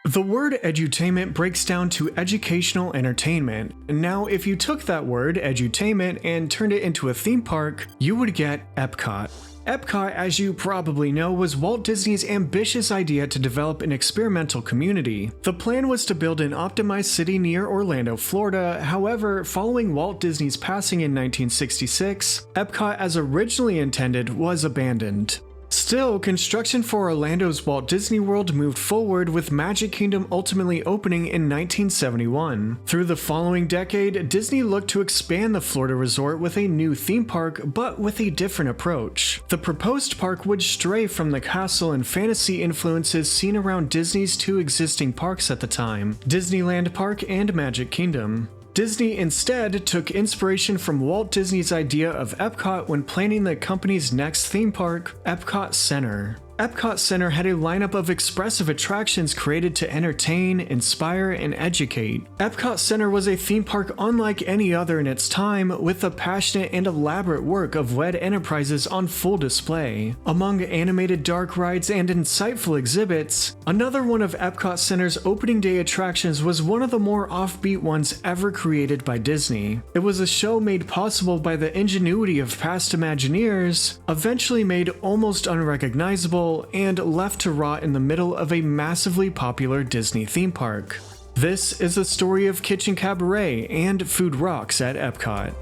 The word edutainment breaks down to educational entertainment. Now, if you took that word, edutainment, and turned it into a theme park, you would get EPCOT. EPCOT, as you probably know, was Walt Disney's ambitious idea to develop an experimental community. The plan was to build an optimized city near Orlando, Florida. However, following Walt Disney's passing in 1966, EPCOT as originally intended was abandoned. Still, construction for Orlando's Walt Disney World moved forward, with Magic Kingdom ultimately opening in 1971. Through the following decade, Disney looked to expand the Florida resort with a new theme park, but with a different approach. The proposed park would stray from the castle and fantasy influences seen around Disney's two existing parks at the time, Disneyland Park and Magic Kingdom. Disney instead took inspiration from Walt Disney's idea of EPCOT when planning the company's next theme park, EPCOT Center. EPCOT Center had a lineup of expressive attractions created to entertain, inspire, and educate. EPCOT Center was a theme park unlike any other in its time, with the passionate and elaborate work of WED Enterprises on full display. Among animated dark rides and insightful exhibits, another one of EPCOT Center's opening day attractions was one of the more offbeat ones ever created by Disney. It was a show made possible by the ingenuity of past Imagineers, eventually made almost unrecognizable, and left to rot in the middle of a massively popular Disney theme park. This is the story of Kitchen Kabaret and Food Rocks at EPCOT.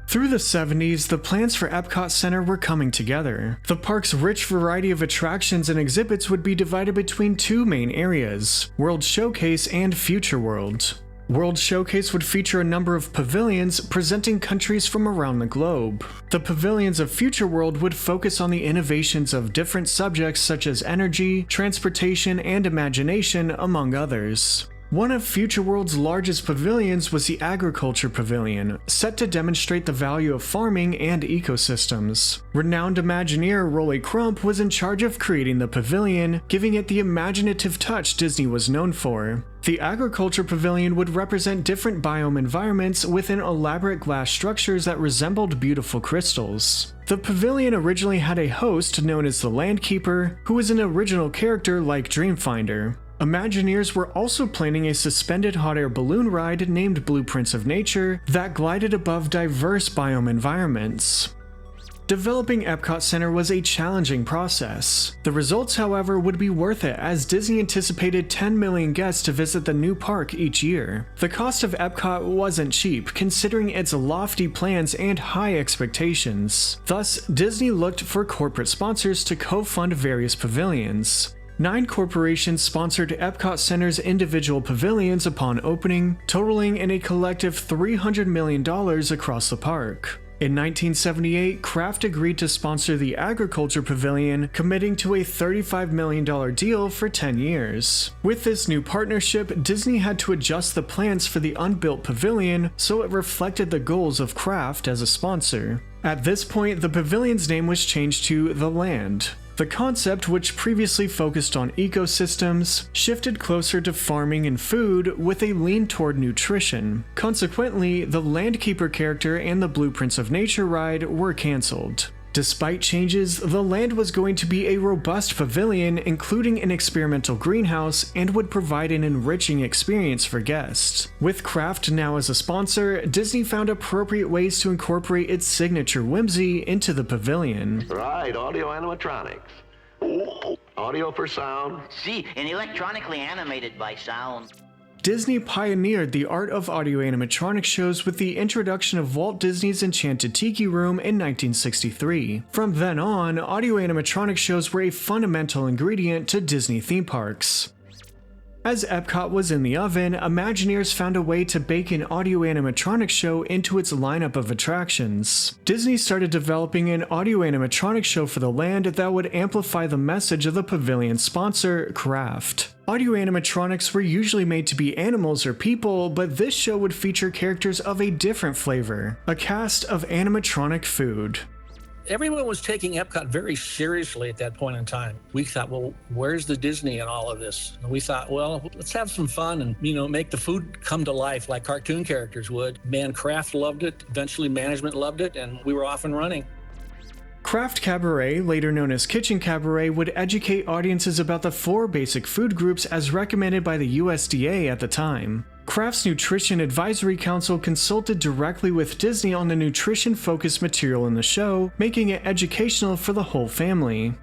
Through the 70s, the plans for EPCOT Center were coming together. The park's rich variety of attractions and exhibits would be divided between two main areas, World Showcase and Future World. World Showcase would feature a number of pavilions presenting countries from around the globe. The pavilions of Future World would focus on the innovations of different subjects such as energy, transportation, and imagination, among others. One of Future World's largest pavilions was the Agriculture Pavilion, set to demonstrate the value of farming and ecosystems. Renowned Imagineer Rolly Crump was in charge of creating the pavilion, giving it the imaginative touch Disney was known for. The Agriculture Pavilion would represent different biome environments within elaborate glass structures that resembled beautiful crystals. The pavilion originally had a host known as the Landkeeper, who was an original character like Dreamfinder. Imagineers were also planning a suspended hot air balloon ride named Blueprints of Nature that glided above diverse biome environments. Developing EPCOT Center was a challenging process. The results, however, would be worth it, as Disney anticipated 10 million guests to visit the new park each year. The cost of EPCOT wasn't cheap, considering its lofty plans and high expectations. Thus, Disney looked for corporate sponsors to co-fund various pavilions. 9 corporations sponsored EPCOT Center's individual pavilions upon opening, totaling in a collective $300 million across the park. In 1978, Kraft agreed to sponsor the Agriculture Pavilion, committing to a $35 million deal for 10 years. With this new partnership, Disney had to adjust the plans for the unbuilt pavilion so it reflected the goals of Kraft as a sponsor. At this point, the pavilion's name was changed to The Land. The concept, which previously focused on ecosystems, shifted closer to farming and food with a lean toward nutrition. Consequently, the Landkeeper character and the Blueprints of Nature ride were cancelled. Despite changes, the land was going to be a robust pavilion, including an experimental greenhouse, and would provide an enriching experience for guests. With Kraft now as a sponsor, Disney found appropriate ways to incorporate its signature whimsy into the pavilion. Right, audio animatronics. Audio for sound. See, and electronically animated by sound. Disney pioneered the art of audio animatronic shows with the introduction of Walt Disney's Enchanted Tiki Room in 1963. From then on, audio animatronic shows were a fundamental ingredient to Disney theme parks. As EPCOT was in the oven, Imagineers found a way to bake an audio animatronic show into its lineup of attractions. Disney started developing an audio animatronic show for the land that would amplify the message of the pavilion's sponsor, Kraft. Audio animatronics were usually made to be animals or people, but this show would feature characters of a different flavor, a cast of animatronic food. Everyone was taking Epcot very seriously at that point in time. We thought, well, where's the Disney in all of this? And we thought, well, let's have some fun and, make the food come to life like cartoon characters would. Man, Kraft loved it. Eventually, management loved it, and we were off and running. Kraft Kabaret, later known as Kitchen Kabaret, would educate audiences about the 4 basic food groups as recommended by the USDA at the time. Kraft's Nutrition Advisory Council consulted directly with Disney on the nutrition-focused material in the show, making it educational for the whole family.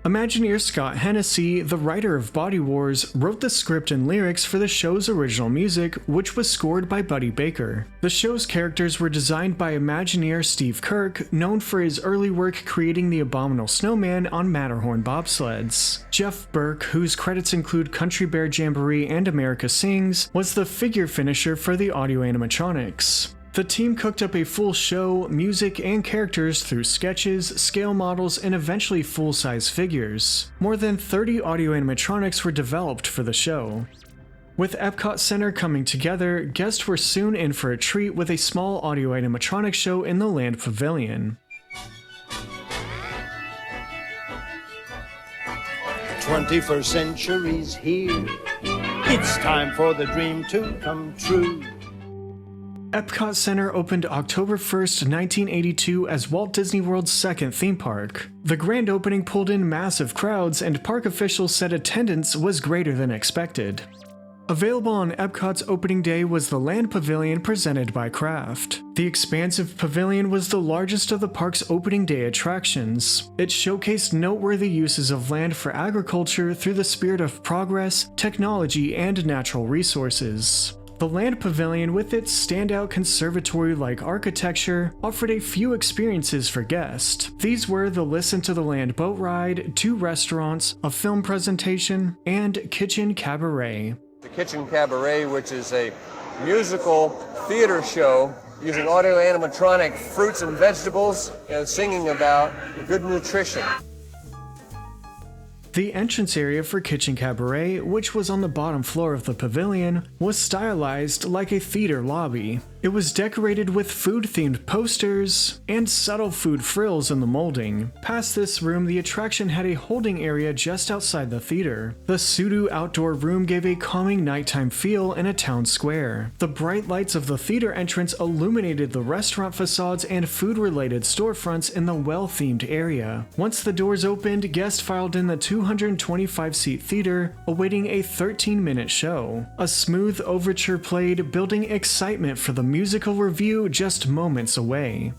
Imagineer Scott Hennessy, the writer of Body Wars, wrote the script and lyrics for the show's original music, which was scored by Buddy Baker. The show's characters were designed by Imagineer Steve Kirk, known for his early work creating the Abominable Snowman on Matterhorn bobsleds. Jeff Burke, whose credits include Country Bear Jamboree and America Sings, was the figure finisher for the audio animatronics. The team cooked up a full show, music, and characters through sketches, scale models, and eventually full-size figures. More than 30 audio animatronics were developed for the show. With EPCOT Center coming together, guests were soon in for a treat with a small audio animatronic show in the Land Pavilion. 21st century's here. It's time for the dream to come true. EPCOT Center opened October 1st, 1982 as Walt Disney World's second theme park. The grand opening pulled in massive crowds, and park officials said attendance was greater than expected. Available on Epcot's opening day was the Land Pavilion presented by Kraft. The expansive pavilion was the largest of the park's opening day attractions. It showcased noteworthy uses of land for agriculture through the spirit of progress, technology, and natural resources. The Land Pavilion, with its standout conservatory-like architecture, offered a few experiences for guests. These were the Listen to the Land boat ride, 2 restaurants, a film presentation, and Kitchen Kabaret. The Kitchen Kabaret, which is a musical theater show using audio animatronic fruits and vegetables and singing about good nutrition. The entrance area for Kitchen Kabaret, which was on the bottom floor of the pavilion, was stylized like a theater lobby. It was decorated with food-themed posters and subtle food frills in the molding. Past this room, the attraction had a holding area just outside the theater. The Sudo outdoor room gave a calming nighttime feel in a town square. The bright lights of the theater entrance illuminated the restaurant facades and food-related storefronts in the well-themed area. Once the doors opened, guests filed in the 225-seat theater, awaiting a 13-minute show. A smooth overture played, building excitement for the musical revue just moments away.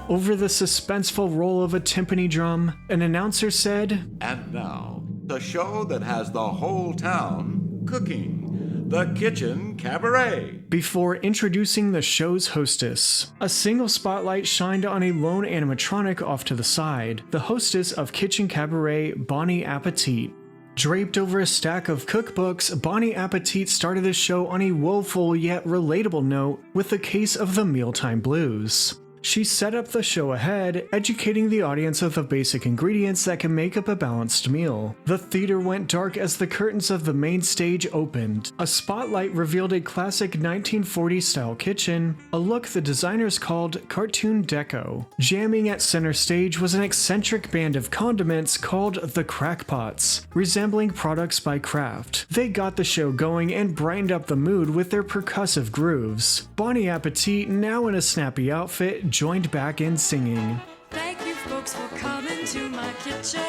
Over the suspenseful roll of a timpani drum, an announcer said, "And now, the show that has the whole town cooking, the Kitchen Kabaret," before introducing the show's hostess. A single spotlight shined on a lone animatronic off to the side, the hostess of Kitchen Kabaret, Bonnie Appetit. Draped over a stack of cookbooks, Bonnie Appetit started the show on a woeful yet relatable note with a case of the mealtime blues. She set up the show ahead, educating the audience of the basic ingredients that can make up a balanced meal. The theater went dark as the curtains of the main stage opened. A spotlight revealed a classic 1940s-style kitchen, a look the designers called cartoon deco. Jamming at center stage was an eccentric band of condiments called the Crackpots, resembling products by Kraft. They got the show going and brightened up the mood with their percussive grooves. Bonnie Appetit, now in a snappy outfit, joined back in singing. Thank you folks for coming to my kitchen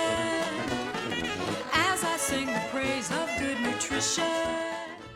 as I sing the praise of good nutrition.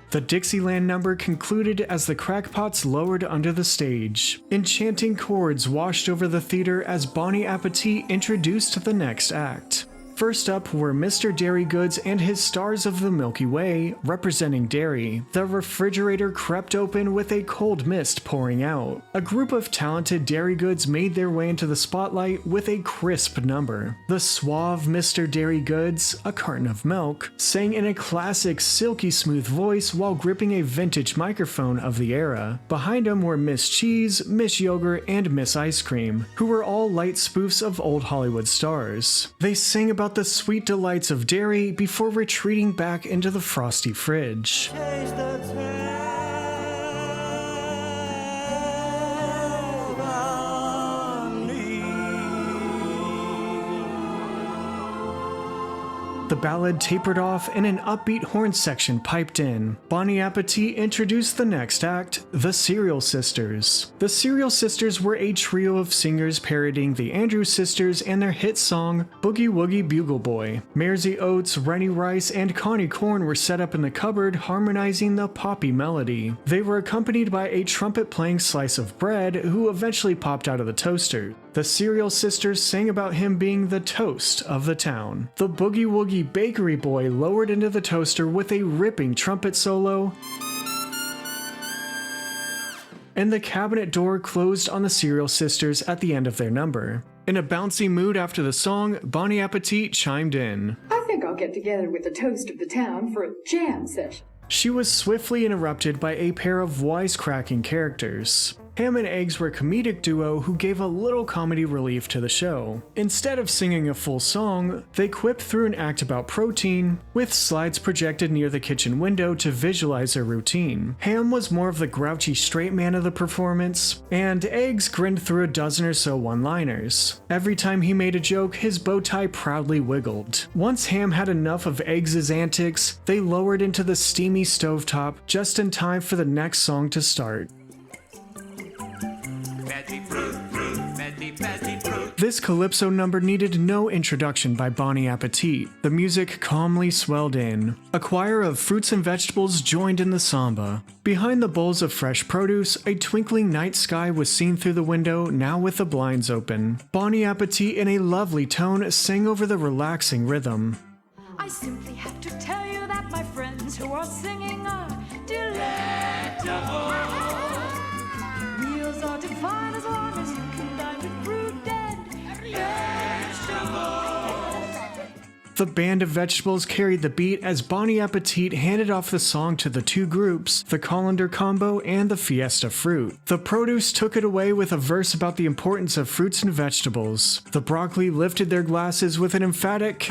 The Dixieland number concluded as the Crackpots lowered under the stage. Enchanting chords washed over the theater as Bonnie Appetit introduced the next act. First up were Mr. Dairy Goods and his Stars of the Milky Way, representing dairy. The refrigerator crept open with a cold mist pouring out. A group of talented Dairy Goods made their way into the spotlight with a crisp number. The suave Mr. Dairy Goods, a carton of milk, sang in a classic silky smooth voice while gripping a vintage microphone of the era. Behind them were Miss Cheese, Miss Yogurt, and Miss Ice Cream, who were all light spoofs of old Hollywood stars. They sang about the sweet delights of dairy before retreating back into the frosty fridge. The ballad tapered off and an upbeat horn section piped in. Bon Appetit introduced the next act, the Serial Sisters. The Serial Sisters were a trio of singers parodying the Andrews Sisters and their hit song, Boogie Woogie Bugle Boy. Mairzy Oates, Rennie Rice, and Connie Korn were set up in the cupboard harmonizing the poppy melody. They were accompanied by a trumpet-playing slice of bread who eventually popped out of the toaster. The Serial Sisters sang about him being the toast of the town. The Boogie Woogie Bakery Boy lowered into the toaster with a ripping trumpet solo, and the cabinet door closed on the Serial Sisters at the end of their number. In a bouncy mood after the song, Bon Appetit chimed in. I think I'll get together with the toast of the town for a jam session. She was swiftly interrupted by a pair of wisecracking characters. Ham and Eggs were a comedic duo who gave a little comedy relief to the show. Instead of singing a full song, they quipped through an act about protein, with slides projected near the kitchen window to visualize their routine. Ham was more of the grouchy straight man of the performance, and Eggs grinned through a dozen or so one-liners. Every time he made a joke, his bow tie proudly wiggled. Once Ham had enough of Eggs' antics, they lowered into the steamy stovetop just in time for the next song to start. This calypso number needed no introduction by Bon Appetit. The music calmly swelled in. A choir of fruits and vegetables joined in the samba. Behind the bowls of fresh produce, a twinkling night sky was seen through the window, now with the blinds open. Bon Appetit in a lovely tone sang over the relaxing rhythm. I simply have to tell you that my friends who are singing are delectable. Meals are divine as long as you can dine with fruit and vegetables. The band of vegetables carried the beat as Bon Appetit handed off the song to the two groups, the Colander Combo and the Fiesta Fruit. The produce took it away with a verse about the importance of fruits and vegetables. The broccoli lifted their glasses with an emphatic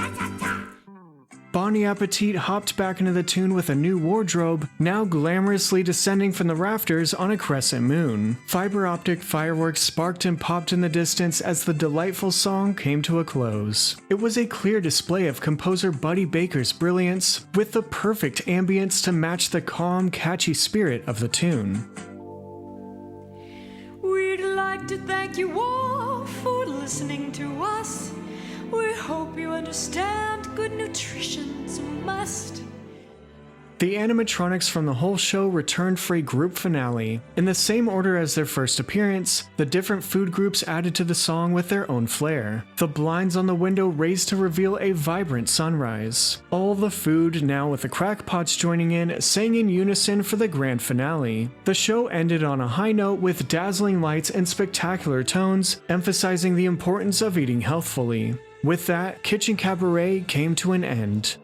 Bon Appetit hopped back into the tune with a new wardrobe, now glamorously descending from the rafters on a crescent moon. Fiber optic fireworks sparked and popped in the distance as the delightful song came to a close. It was a clear display of composer Buddy Baker's brilliance, with the perfect ambience to match the calm, catchy spirit of the tune. We'd like to thank you all for listening to us. We hope you understand good nutrition's a must. The animatronics from the whole show returned for a group finale. In the same order as their first appearance, the different food groups added to the song with their own flair. The blinds on the window raised to reveal a vibrant sunrise. All the food, now with the crackpots joining in, sang in unison for the grand finale. The show ended on a high note with dazzling lights and spectacular tones, emphasizing the importance of eating healthfully. With that, Kitchen Kabaret came to an end.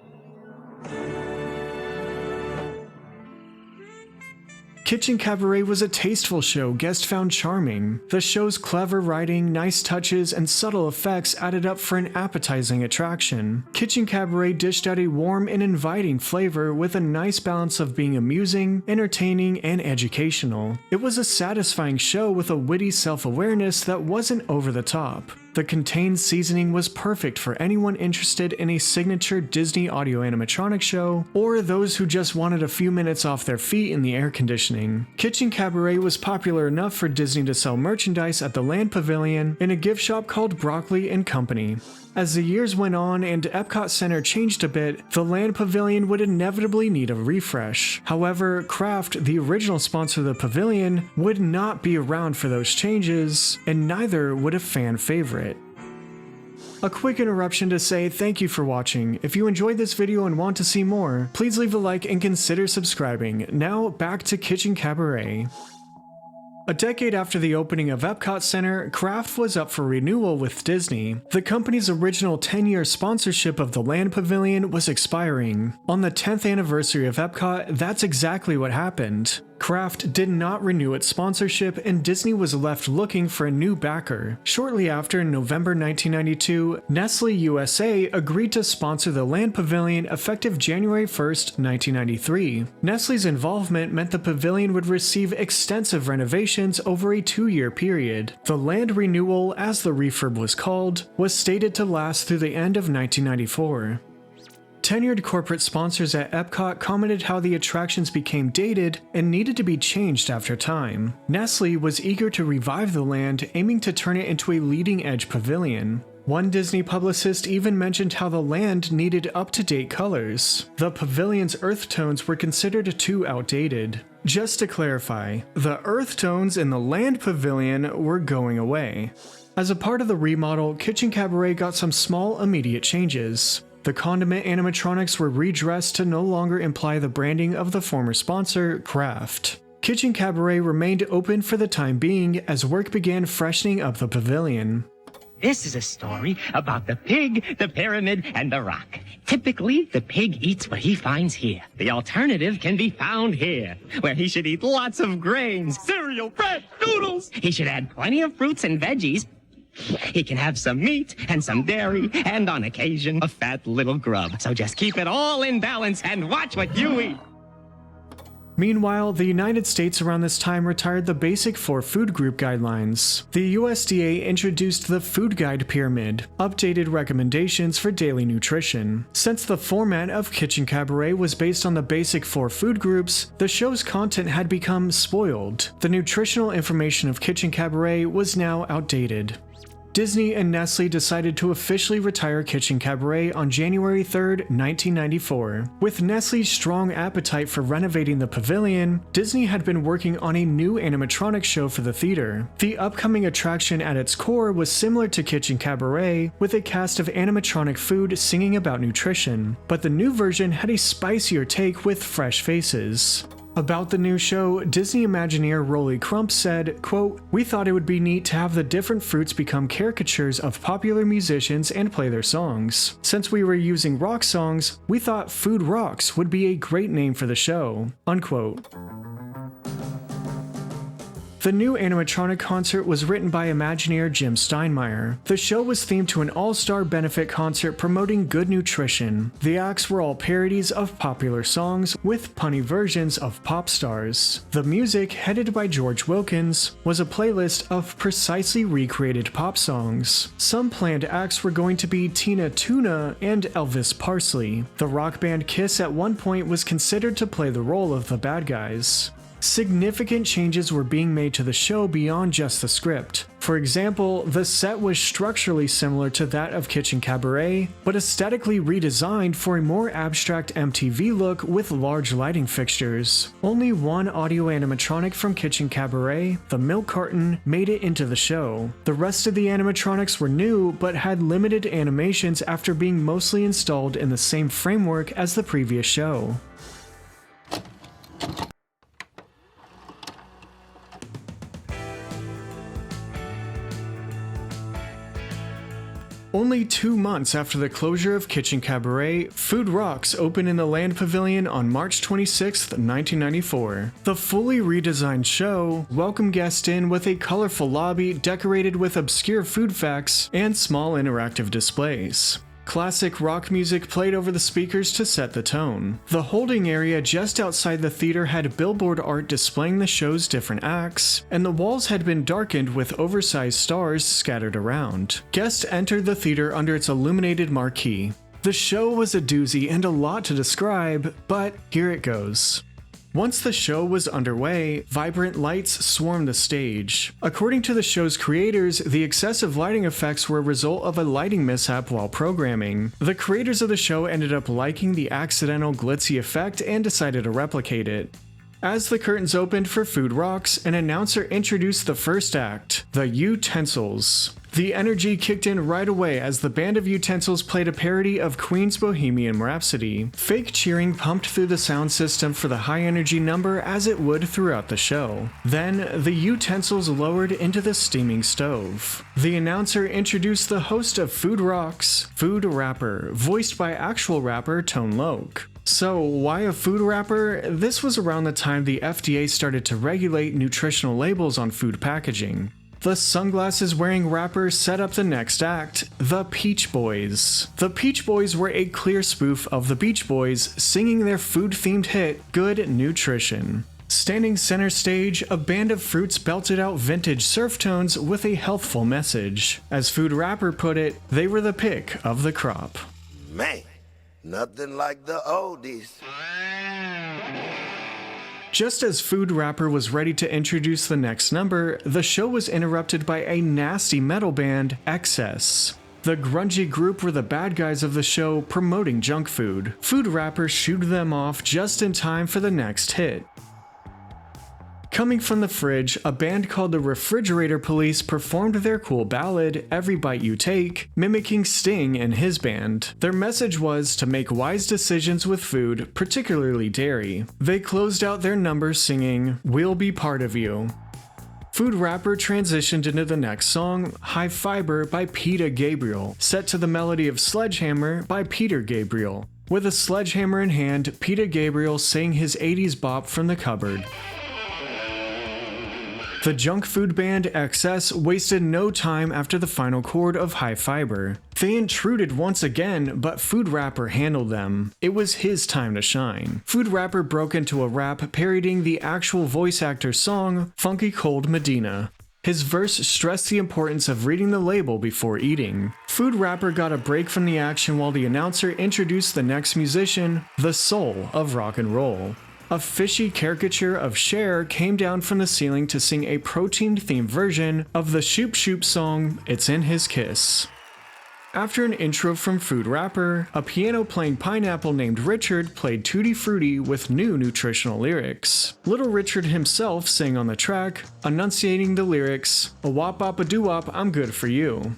Kitchen Kabaret was a tasteful show guests found charming. The show's clever writing, nice touches, and subtle effects added up for an appetizing attraction. Kitchen Kabaret dished out a warm and inviting flavor with a nice balance of being amusing, entertaining, and educational. It was a satisfying show with a witty self-awareness that wasn't over the top. The contained seasoning was perfect for anyone interested in a signature Disney audio animatronic show, or those who just wanted a few minutes off their feet in the air conditioning. Kitchen Kabaret was popular enough for Disney to sell merchandise at the Land Pavilion in a gift shop called Broccoli and Company. As the years went on and EPCOT Center changed a bit, the Land Pavilion would inevitably need a refresh. However, Kraft, the original sponsor of the pavilion, would not be around for those changes, and neither would a fan favorite. A quick interruption to say thank you for watching. If you enjoyed this video and want to see more, please leave a like and consider subscribing. Now back to Kitchen Kabaret. A decade after the opening of EPCOT Center, Kraft was up for renewal with Disney. The company's original 10-year sponsorship of the Land Pavilion was expiring. On the 10th anniversary of EPCOT, that's exactly what happened. Kraft did not renew its sponsorship, and Disney was left looking for a new backer. Shortly after, in November 1992, Nestle USA agreed to sponsor the Land Pavilion effective January 1st, 1993. Nestle's involvement meant the pavilion would receive extensive renovations over a 2-year period. The Land Renewal, as the refurb was called, was stated to last through the end of 1994. Tenured corporate sponsors at Epcot commented how the attractions became dated and needed to be changed after time. Nestle was eager to revive the land, aiming to turn it into a leading-edge pavilion. One Disney publicist even mentioned how the land needed up-to-date colors. The pavilion's earth tones were considered too outdated. Just to clarify, the earth tones in the land pavilion were going away. As a part of the remodel, Kitchen Kabaret got some small immediate changes. The condiment animatronics were redressed to no longer imply the branding of the former sponsor, Kraft. Kitchen Kabaret remained open for the time being as work began freshening up the pavilion. This is a story about the pig, the pyramid, and the rock. Typically, the pig eats what he finds here. The alternative can be found here, where he should eat lots of grains, cereal, bread, noodles. He should add plenty of fruits and veggies. He can have some meat and some dairy, and on occasion, a fat little grub. So just keep it all in balance and watch what you eat. Meanwhile, the United States around this time retired the Basic 4 Food Group Guidelines. The USDA introduced the Food Guide Pyramid, updated recommendations for daily nutrition. Since the format of Kitchen Kabaret was based on the Basic 4 food groups, the show's content had become spoiled. The nutritional information of Kitchen Kabaret was now outdated. Disney and Nestle decided to officially retire Kitchen Kabaret on January 3, 1994. With Nestle's strong appetite for renovating the pavilion, Disney had been working on a new animatronic show for the theater. The upcoming attraction at its core was similar to Kitchen Kabaret, with a cast of animatronic food singing about nutrition, but the new version had a spicier take with fresh faces. About the new show, Disney Imagineer Rolly Crump said, quote, "We thought it would be neat to have the different fruits become caricatures of popular musicians and play their songs. Since we were using rock songs, we thought Food Rocks would be a great name for the show." Unquote. The new animatronic concert was written by Imagineer Jim Steinmeier. The show was themed to an all-star benefit concert promoting good nutrition. The acts were all parodies of popular songs with punny versions of pop stars. The music, headed by George Wilkins, was a playlist of precisely recreated pop songs. Some planned acts were going to be Tina Tuna and Elvis Parsley. The rock band Kiss at one point was considered to play the role of the bad guys. Significant changes were being made to the show beyond just the script. For example, the set was structurally similar to that of Kitchen Kabaret, but aesthetically redesigned for a more abstract MTV look with large lighting fixtures. Only one audio animatronic from Kitchen Kabaret, the milk carton, made it into the show. The rest of the animatronics were new, but had limited animations after being mostly installed in the same framework as the previous show. Only 2 months after the closure of Kitchen Kabaret, Food Rocks opened in the Land Pavilion on March 26, 1994. The fully redesigned show welcomed guests in with a colorful lobby decorated with obscure food facts and small interactive displays. Classic rock music played over the speakers to set the tone. The holding area just outside the theater had billboard art displaying the show's different acts, and the walls had been darkened with oversized stars scattered around. Guests entered the theater under its illuminated marquee. The show was a doozy and a lot to describe, but here it goes. Once the show was underway, vibrant lights swarmed the stage. According to the show's creators, the excessive lighting effects were a result of a lighting mishap while programming. The creators of the show ended up liking the accidental glitzy effect and decided to replicate it. As the curtains opened for Food Rocks, an announcer introduced the first act, the Utensils. The energy kicked in right away as the band of Utensils played a parody of Queen's Bohemian Rhapsody. Fake cheering pumped through the sound system for the high-energy number as it would throughout the show. Then, the Utensils lowered into the steaming stove. The announcer introduced the host of Food Rocks, Food Rapper, voiced by actual rapper Tone Loc. So, why a food rapper? This was around the time the FDA started to regulate nutritional labels on food packaging. The sunglasses-wearing rapper set up the next act, the Peach Boys. The Peach Boys were a clear spoof of the Beach Boys singing their food-themed hit, Good Nutrition. Standing center stage, a band of fruits belted out vintage surf tones with a healthful message. As Food Rapper put it, they were the pick of the crop. Man, Nothing like the oldies. Just as Food Rapper was ready to introduce the next number, the show was interrupted by a nasty metal band, Excess. The grungy group were the bad guys of the show, promoting junk food. Food Rapper shooed them off just in time for the next hit. Coming from the fridge, a band called the Refrigerator Police performed their cool ballad, Every Bite You Take, mimicking Sting and his band. Their message was to make wise decisions with food, particularly dairy. They closed out their number singing, We'll Be Part of You. Food Rapper transitioned into the next song, High Fiber by Peter Gabriel, set to the melody of Sledgehammer by Peter Gabriel. With a sledgehammer in hand, Peter Gabriel sang his 80s bop from the cupboard. The junk food band XS wasted no time after the final chord of High Fiber. They intruded once again, but Food Rapper handled them. It was his time to shine. Food Rapper broke into a rap parodying the actual voice actor's song, Funky Cold Medina. His verse stressed the importance of reading the label before eating. Food Rapper got a break from the action while the announcer introduced the next musician, the soul of rock and roll. A fishy caricature of Cher came down from the ceiling to sing a protein-themed version of the Shoop Shoop song, It's in His Kiss. After an intro from Food Rapper, a piano-playing pineapple named Richard played Tutti Frutti with new nutritional lyrics. Little Richard himself sang on the track, enunciating the lyrics, "A wop bop a doo wop, I'm good for you."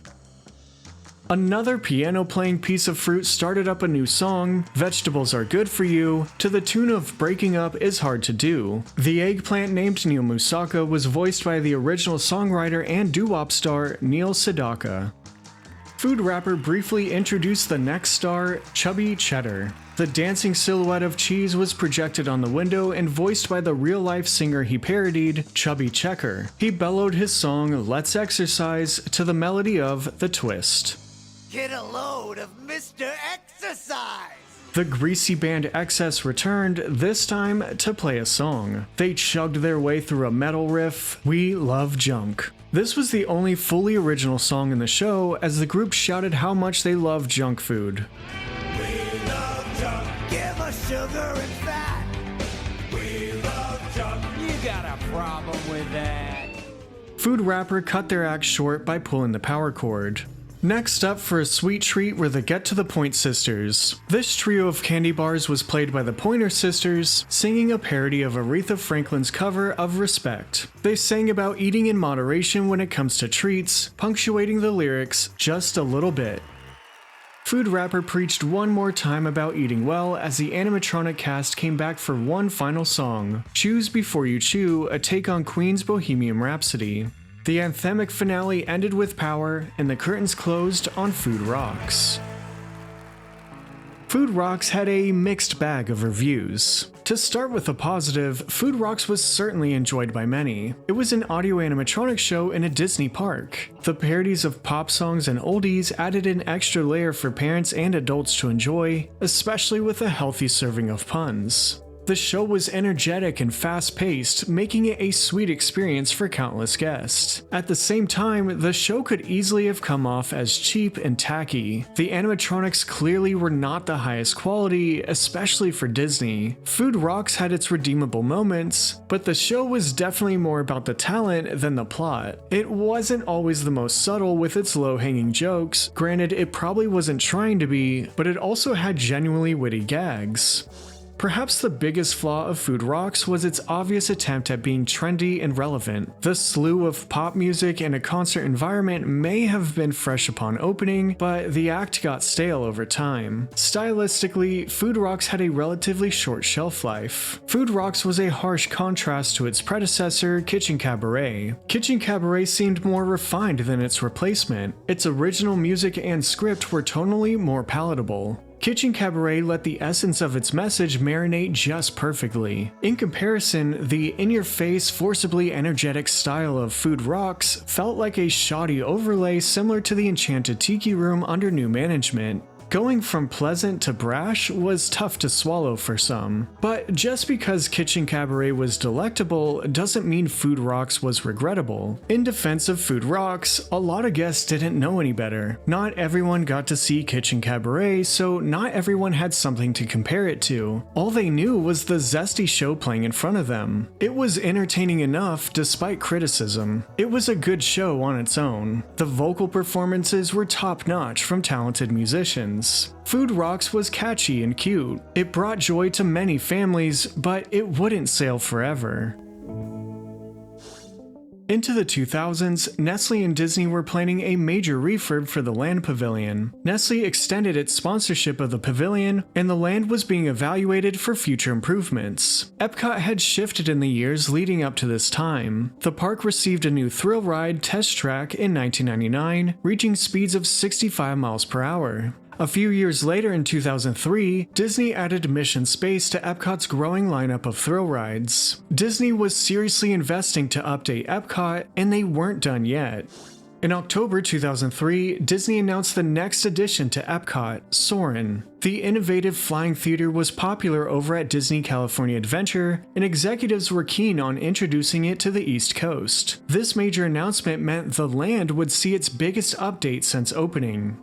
Another piano-playing piece of fruit started up a new song, Vegetables Are Good For You, to the tune of Breaking Up Is Hard to Do. The eggplant named Neil Musaka was voiced by the original songwriter and doo-wop star Neil Sedaka. Food Rapper briefly introduced the next star, Chubby Cheddar. The dancing silhouette of cheese was projected on the window and voiced by the real-life singer he parodied, Chubby Checker. He bellowed his song, Let's Exercise, to the melody of The Twist. Get a load of Mr. Exercise! The greasy band XS returned, this time to play a song. They chugged their way through a metal riff, We Love Junk. This was the only fully original song in the show, as the group shouted how much they love junk food. We love junk! Give us sugar and fat! We love junk! You got a problem with that? Food Rapper cut their act short by pulling the power cord. Next up for a sweet treat were the Get to the Point Sisters. This trio of candy bars was played by the Pointer Sisters, singing a parody of Aretha Franklin's cover of Respect. They sang about eating in moderation when it comes to treats, punctuating the lyrics just a little bit. Food Rapper preached one more time about eating well as the animatronic cast came back for one final song, Choose Before You Chew, a take on Queen's Bohemian Rhapsody. The anthemic finale ended with power, and the curtains closed on Food Rocks. Food Rocks had a mixed bag of reviews. To start with the positive, Food Rocks was certainly enjoyed by many. It was an audio animatronic show in a Disney park. The parodies of pop songs and oldies added an extra layer for parents and adults to enjoy, especially with a healthy serving of puns. The show was energetic and fast-paced, making it a sweet experience for countless guests. At the same time, the show could easily have come off as cheap and tacky. The animatronics clearly were not the highest quality, especially for Disney. Food Rocks had its redeemable moments, but the show was definitely more about the talent than the plot. It wasn't always the most subtle with its low-hanging jokes. Granted, it probably wasn't trying to be, but it also had genuinely witty gags. Perhaps the biggest flaw of Food Rocks was its obvious attempt at being trendy and relevant. The slew of pop music in a concert environment may have been fresh upon opening, but the act got stale over time. Stylistically, Food Rocks had a relatively short shelf life. Food Rocks was a harsh contrast to its predecessor, Kitchen Kabaret. Kitchen Kabaret seemed more refined than its replacement. Its original music and script were tonally more palatable. Kitchen Kabaret let the essence of its message marinate just perfectly. In comparison, the in-your-face, forcibly energetic style of Food Rocks felt like a shoddy overlay similar to the Enchanted Tiki Room under new management. Going from pleasant to brash was tough to swallow for some. But just because Kitchen Kabaret was delectable doesn't mean Food Rocks was regrettable. In defense of Food Rocks, a lot of guests didn't know any better. Not everyone got to see Kitchen Kabaret, so not everyone had something to compare it to. All they knew was the zesty show playing in front of them. It was entertaining enough despite criticism. It was a good show on its own. The vocal performances were top-notch from talented musicians. Food Rocks was catchy and cute. It brought joy to many families, but it wouldn't sail forever. Into the 2000s, Nestle and Disney were planning a major refurb for the Land Pavilion. Nestle extended its sponsorship of the pavilion, and the land was being evaluated for future improvements. EPCOT had shifted in the years leading up to this time. The park received a new thrill ride test track in 1999, reaching speeds of 65 miles per hour. A few years later in 2003, Disney added Mission Space to Epcot's growing lineup of thrill rides. Disney was seriously investing to update Epcot, and they weren't done yet. In October 2003, Disney announced the next addition to Epcot, Soarin. The innovative flying theater was popular over at Disney California Adventure, and executives were keen on introducing it to the East Coast. This major announcement meant the land would see its biggest update since opening.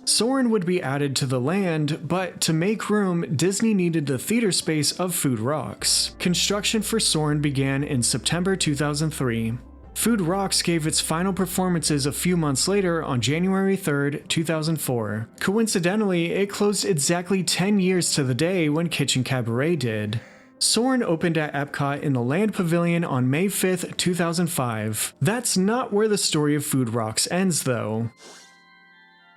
Soarin would be added to the land, but to make room, Disney needed the theater space of Food Rocks. Construction for Soarin began in September 2003. Food Rocks gave its final performances a few months later on January 3, 2004. Coincidentally, it closed exactly 10 years to the day when Kitchen Kabaret did. Soarin opened at Epcot in the Land Pavilion on May 5, 2005. That's not where the story of Food Rocks ends, though.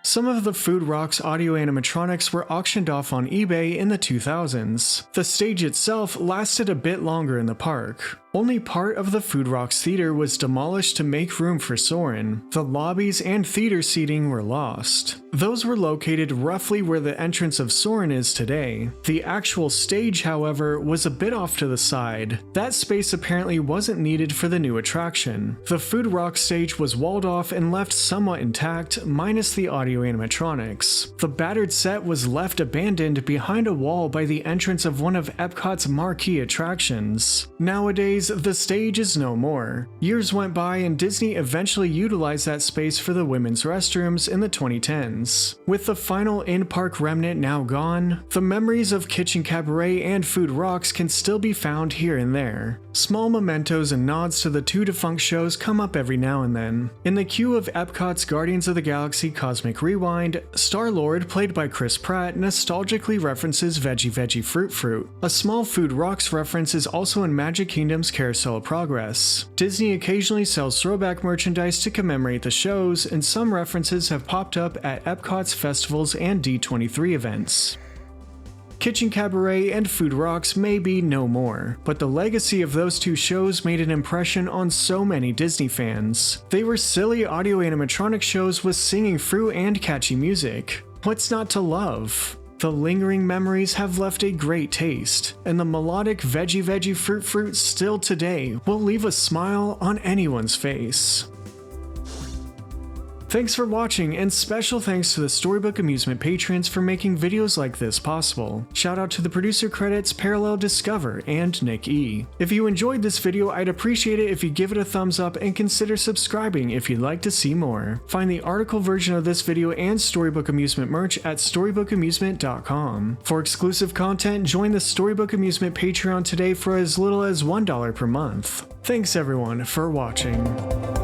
Some of the Food Rocks audio animatronics were auctioned off on eBay in the 2000s. The stage itself lasted a bit longer in the park. Only part of the Food Rocks theater was demolished to make room for Soarin. The lobbies and theater seating were lost. Those were located roughly where the entrance of Soarin is today. The actual stage, however, was a bit off to the side. That space apparently wasn't needed for the new attraction. The Food Rocks stage was walled off and left somewhat intact, minus the audio animatronics. The battered set was left abandoned behind a wall by the entrance of one of Epcot's marquee attractions. Nowadays, the stage is no more. Years went by and Disney eventually utilized that space for the women's restrooms in the 2010s. With the final in-park remnant now gone, the memories of Kitchen Kabaret and Food Rocks can still be found here and there. Small mementos and nods to the two defunct shows come up every now and then. In the queue of Epcot's Guardians of the Galaxy Cosmic Rewind, Star-Lord, played by Chris Pratt, nostalgically references Veggie Veggie Fruit Fruit. A small Food Rocks reference is also in Magic Kingdom's Carousel of Progress. Disney occasionally sells throwback merchandise to commemorate the shows, and some references have popped up at Epcot's festivals and D23 events. Kitchen Kabaret and Food Rocks may be no more, but the legacy of those two shows made an impression on so many Disney fans. They were silly audio animatronic shows with singing fruit and catchy music. What's not to love? The lingering memories have left a great taste, and the melodic Veggie Veggie Fruit Fruit still today will leave a smile on anyone's face. Thanks for watching, and special thanks to the Storybook Amusement patrons for making videos like this possible. Shout out to the producer credits, Parallel Discover, and Nick E. If you enjoyed this video, I'd appreciate it if you give it a thumbs up and consider subscribing if you'd like to see more. Find the article version of this video and Storybook Amusement merch at storybookamusement.com. For exclusive content, join the Storybook Amusement Patreon today for as little as $1 per month. Thanks everyone for watching.